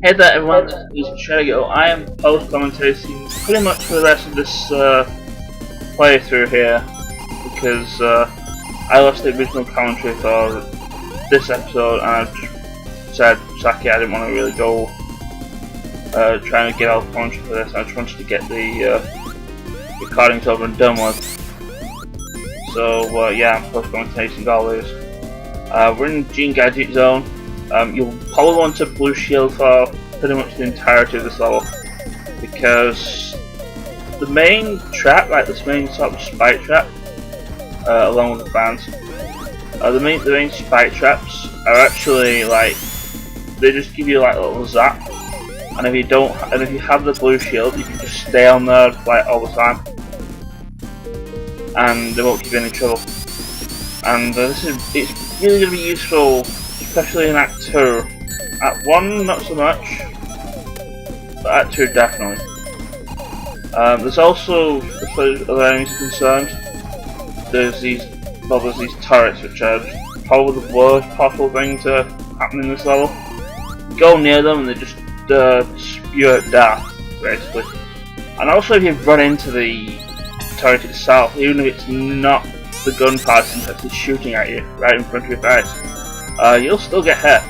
Hey there everyone, this is Shadow. I am post-commentating pretty much for the rest of this playthrough here because I lost the original commentary for this episode and I just said, Saki, I didn't want to really go trying to get out commentary for this. I just wanted to get the recordings over and done with. So yeah, I'm post-commentating always. We're in Gene Gadget zone. You'll probably want a blue shield for pretty much the entirety of this level because the main trap, like this main sort of spike trap, along with the fans, the main spike traps are actually like they just give you like a little zap, and if you have the blue shield, you can just stay on there like all the time, and they won't give you any trouble. And it's really going to be useful, especially in Act 2. Act 1 not so much, but Act 2 definitely. There's also, as far as other enemies are concerned, there's these turrets which are probably the worst possible thing to happen in this level. You go near them and they just spew out death, basically. And also if you run into the turret itself, even if it's not the gun part is actually shooting at you right in front of your face, you'll still get hit.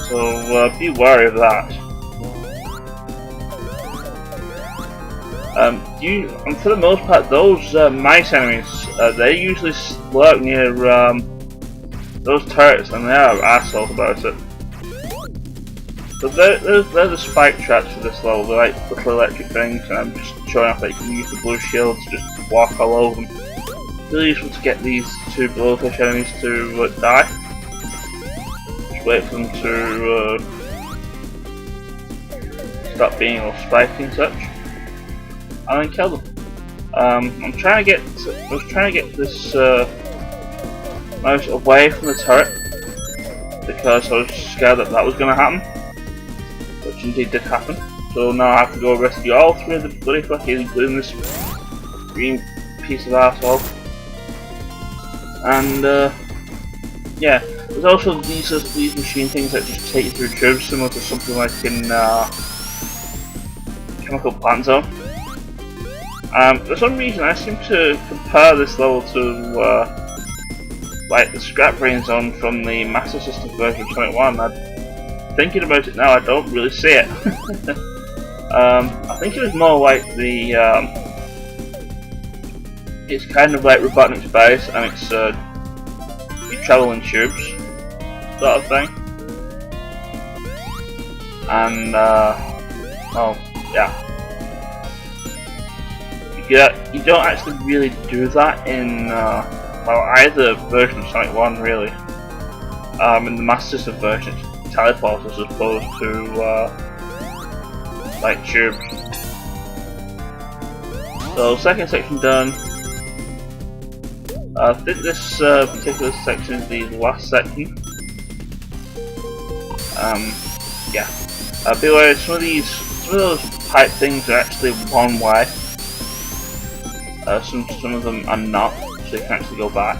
So be wary of that. And for the most part, those mice enemies, they usually lurk near those turrets, and they are assholes about it. But they're the spike traps for this level. They're like little electric things, and I'm just showing off that you can use the blue shield to just walk all over them. Really useful to get these two blowfish enemies to die. Just wait for them to stop being all spiky and such, and then kill them. I was trying to get this mouse away from the turret because I was scared that that was going to happen, which indeed did happen. So now I have to go rescue all three of the bloody fuckies, including this green piece of arsehole. And yeah, there's also these machine things that just take you through tubes, similar to something like in Chemical Plant Zone. For some reason, I seem to compare this level to like the Scrap Brain Zone from the Master System version of Sonic 1. Thinking about it now, I don't really see it. I think it was more like the it's kind of like Robotnik Space, and it's you travel in tubes, sort of thing. And oh yeah, you don't actually really do that in well, either version of Sonic 1 really. In the Master System version, it's teleports as opposed to like tubes. So second section done. I think this particular section is the last section. Yeah. Beware, some of those pipe things are actually one way. Some of them are not, so you can actually go back.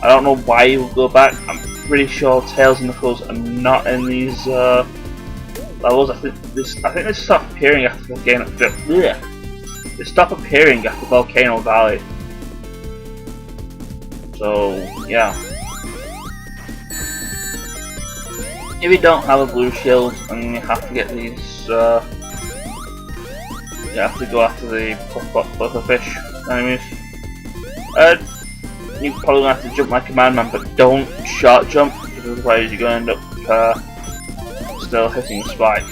I don't know why you would go back. I'm pretty sure Tails and Knuckles are not in these levels. I think they stop appearing after Volcano. They stop appearing after Volcano Valley. So yeah, if you don't have a blue shield and you have to get these, you have to go after the pufferfish enemies. You're probably gonna have to jump like a madman, but don't short jump because otherwise you're gonna end up still hitting the spike.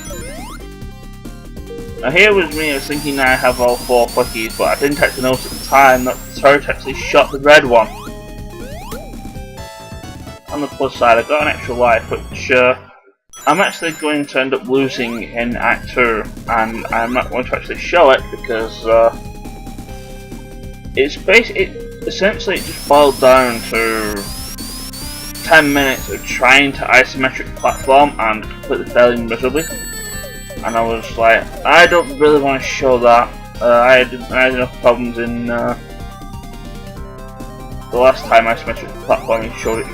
Now here was me, I was thinking I have all four quickies, but I didn't actually notice at the time that the turret actually shot the red one. On the plus side, I got an extra life, which I'm actually going to end up losing in Act 2, and I'm not going to actually show it because essentially it just boiled down to 10 minutes of trying to isometric platform and completely failing miserably. And I was like, I don't really want to show that. I had enough problems in the last time isometric platforming showed it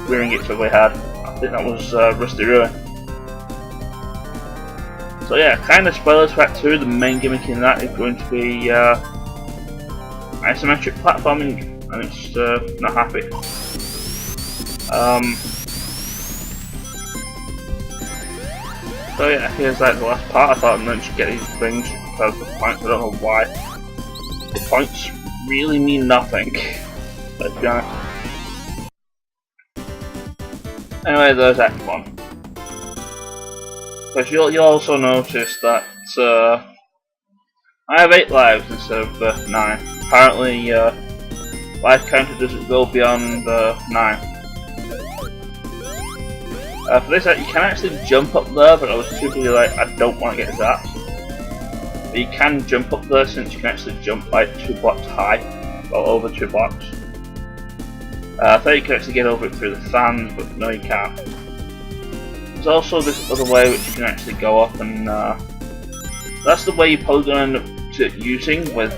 rearing its ugly head. I think that was Rusty Ruin. So yeah, kind of spoilers for Act 2. The main gimmick in that is going to be isometric platforming, and it's not happy. So yeah, here's like the last part. I thought I meant to get these things because the points, I don't know why. The points really mean nothing, let's be honest. Anyway, there's Act 1. But you'll also notice that I have 8 lives instead of 9. Apparently, life counter doesn't go beyond 9. For this, you can actually jump up there, but I was too busy like, I don't want to get zapped. But you can jump up there since you can actually jump like 2 blocks high, or over 2 blocks. I thought you could actually get over it through the fans, but no you can't. There's also this other way which you can actually go up, and that's the way you're probably going to end up using with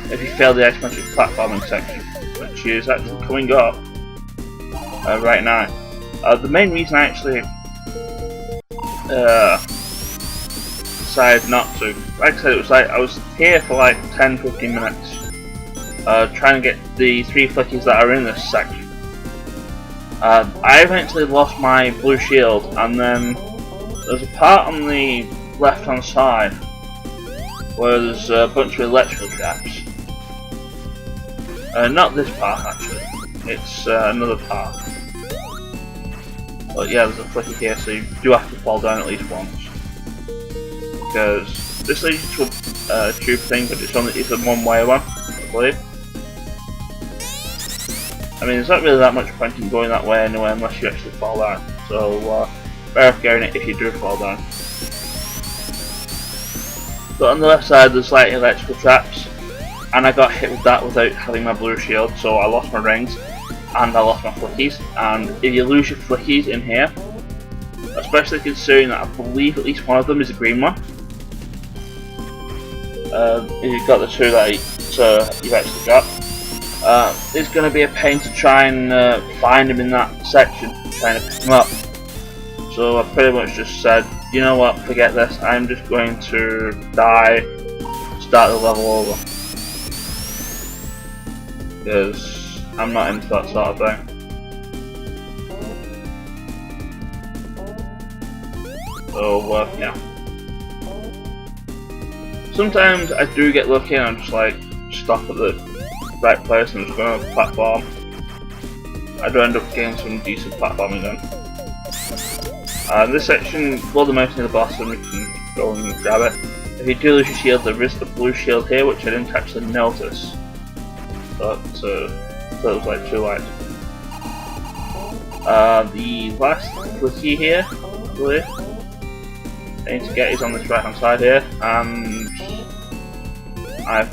if you fail the isometric platforming section, which is actually coming up right now. The main reason I actually decided not to, like I said, it was like I was here for like 10-15 minutes trying to get the 3 flickies that are in this section. I eventually lost my blue shield, and then there's a part on the left hand side where there's a bunch of electrical traps. Not this part actually, it's another part. But yeah, there's a flicky here, so you do have to fall down at least once. Because this leads to a tube thing, but it's a one-way one, I believe. I mean, there's not really that much point in going that way anyway, unless you actually fall down. So, better off going it if you do fall down. But on the left side, there's like electrical traps, and I got hit with that without having my blue shield, so I lost my rings, and I lost my flickies. And if you lose your flickies in here, especially considering that I believe at least one of them is a green one, if you've got the 2 that you've actually got, it's going to be a pain to try and find him in that section, trying to pick him up. So I pretty much just said, you know what, forget this, I'm just going to die, start the level over. Because I'm not into that sort of thing. So yeah. Sometimes I do get lucky and I'm just like, stop at the right place and just go on a platform. I do end up getting some decent platforming done. This section, blow the mouse near the boss and we can go and grab it. If you do lose your shield, there is the blue shield here, which I didn't actually notice. But so it was like too light. The last flicky here, I believe, I need to get is on this right hand side here, and I've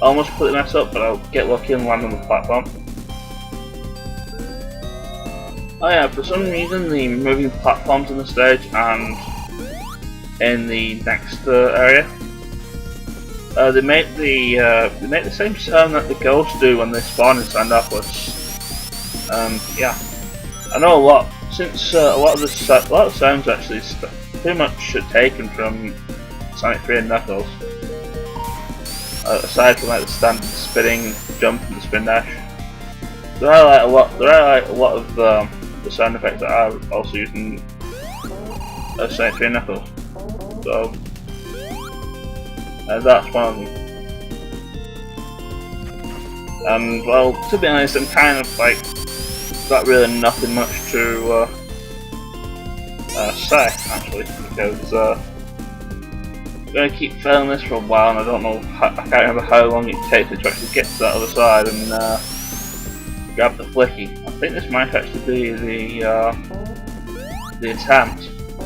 almost completely messed up, but I'll get lucky and land on the platform. Oh yeah, for some reason the moving platforms on the stage and in the next area, they make the same sound that the ghosts do when they spawn in Sandopolis. Yeah, I know a lot, since a lot of the sounds actually pretty much taken from Sonic 3 and Knuckles. Aside from like the standard spinning jump and the spin dash, there are like a lot of the sound effects that are also using Sonic 3 and Knuckles. So that's one of them. And well, to be honest, I'm kind of like got really nothing much to say actually, because I'm going to keep failing this for a while, and I don't know, I can't remember how long it takes to actually get to that other side and grab the flicky. I think this might actually be the attempt,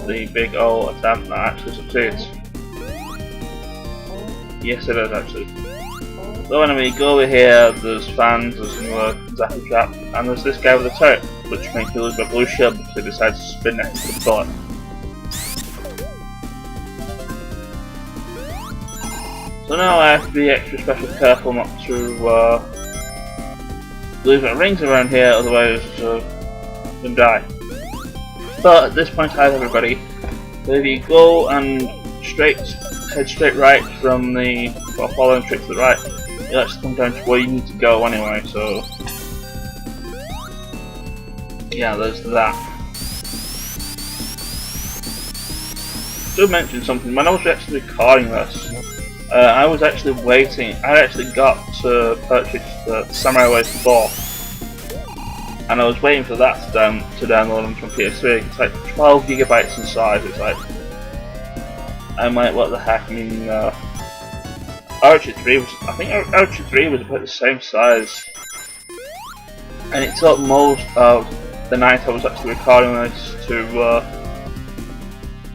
the big old attempt that actually succeeds. Yes, it is actually. So anyway, you go over here, there's fans, there's another zappy trap, and there's this guy with a turret, which makes me lose my blue shield because he decides to spin next to the bullet. So now I have to be extra special careful not to lose my rings around here, otherwise I'm gonna die. But at this point, hi everybody. So if you go and head straight right from the, well, following straight to the right, you'll actually come down to where you need to go anyway, so yeah, there's that. To mention something, when I was actually recording this, I was actually waiting. I actually got to purchase the Samurai Wave 4, and I was waiting for that to download on from PS3. It's like 12 gigabytes in size. It's like, I'm like, what the heck? I mean, Archer 3 was, I think Archer 3 was about the same size, and it took most of the night I was actually recording this to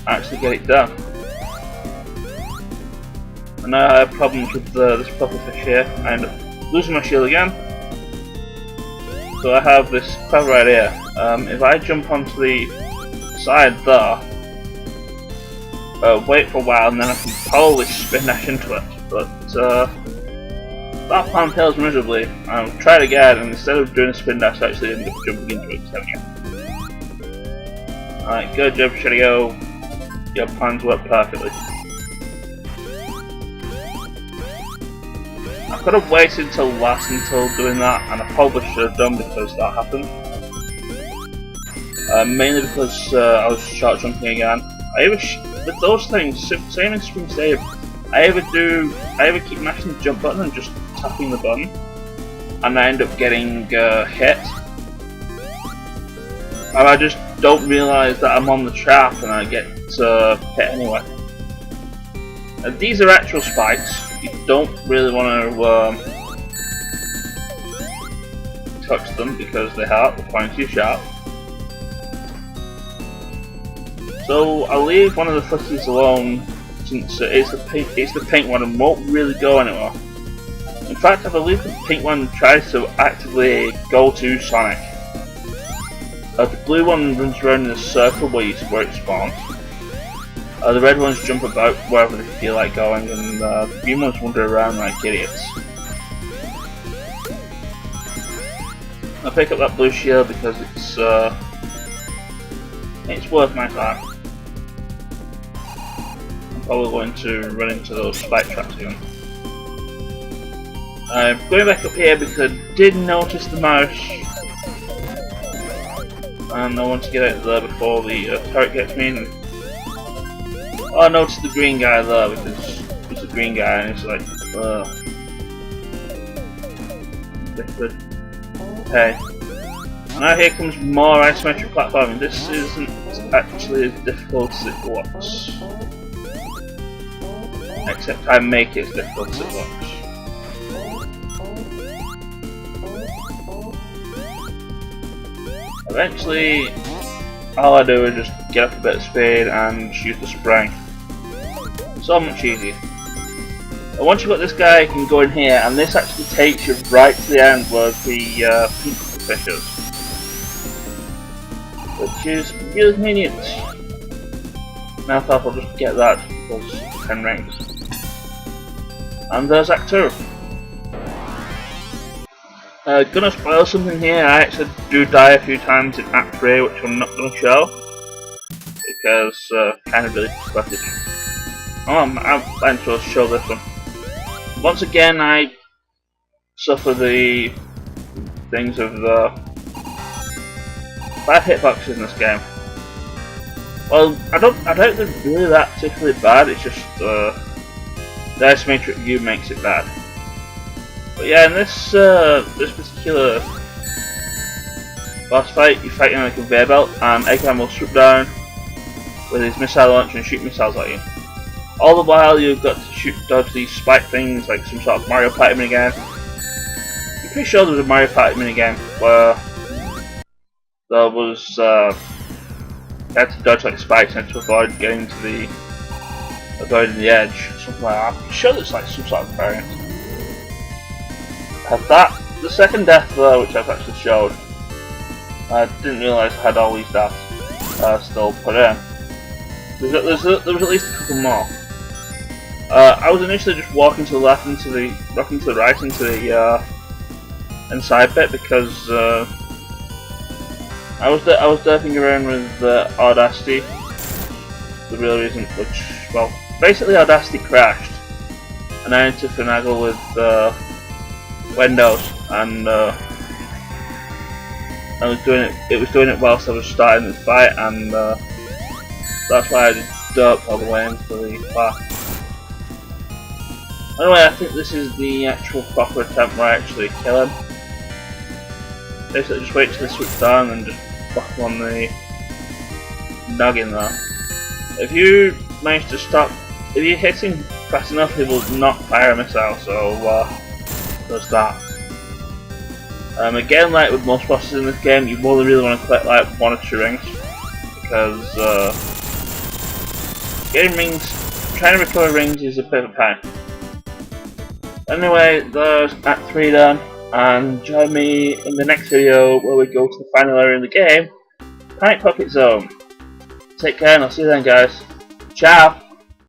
actually get it done. And now I have problems with this pufferfish here. I end up losing my shield again. So I have this clever idea. If I jump onto the side there, wait for a while, and then I can probably spin dash into it. But that plan fails miserably. I've tried again, and instead of doing a spin dash, I actually ended up jumping into it. Alright, good job, Shooty Go. Your plans work perfectly. I could have waited until last until doing that, and I probably should have done because that happened. Mainly because I was short jumping again. With those things, same in Spring Save, I either keep mashing the jump button and just tapping the button, and I end up getting hit, and I just don't realise that I'm on the trap and I get hit anyway. These are actual spikes. You don't really want to touch them because they hurt, they're pointy sharp. So I'll leave one of the flickies alone since it's the pink one and won't really go anywhere. In fact, I believe the pink one tries to actively go to Sonic. The blue one runs around in a circle where it spawns. The red ones jump about wherever they feel like going, and the green ones wander around like idiots. I'll pick up that blue shield because it's worth my time. I'm probably going to run into those spike traps again. I'm going back up here because I did notice the mouse, and I want to get out of there before the turret gets me in. Oh, I noticed the green guy there because he's a green guy and it's like, different. Okay. Now here comes more isometric platforming. This isn't actually as difficult as it looks. Except I make it as difficult as it looks. Eventually, all I do is just get up a bit of speed and shoot the spring. So much easier. And once you've got this guy, you can go in here, and this actually takes you right to the end where the pink fish is, which is really convenient. Now I thought I'll just get that because 10 rings. And there's Act 2. Gonna spoil something here. I actually do die a few times in Act 3, which I'm not gonna show because kind of really pathetic. Oh, I'm supposed to show this one. Once again, I suffer the things of the bad hitboxes in this game. Well, I doubt they're really that particularly bad. It's just the isometric view makes it bad. But yeah, in this particular boss fight, you're fighting on a conveyor belt, and Eggman will swoop down with his missile launcher and shoot missiles at you. All the while, you've got to dodge these spike things like some sort of Mario Party minigame. I'm pretty sure there was a Mario Party minigame where there was you had to dodge like spikes and to avoid getting to the edge, something like that. I'm sure it's like some sort of variant. The second death there, which I've actually showed, I didn't realise I had all these deaths still put in. There was at least a couple more. I was initially just walking to the left and walking to the right into the inside bit because I was derping around with Audacity the real reason, which, well, basically Audacity crashed, and I had to finagle with Windows, and I was doing it. It was doing it whilst I was starting the fight, and that's why I derped all the way into the fight. Anyway, I think this is the actual proper attempt where I actually kill him. Basically, just wait till they switch down and just whack him on the noggin there. If you manage to stop, if you hit him fast enough, he will not fire a missile. So there's that. Again, like with most bosses in this game, you only really want to collect like 1 or 2 rings, because getting rings, trying to recover rings is a bit of a pain. Anyway, there's Act 3 done, and join me in the next video where we go to the final area in the game, Panic Pocket Zone. Take care and I'll see you then, guys. Ciao!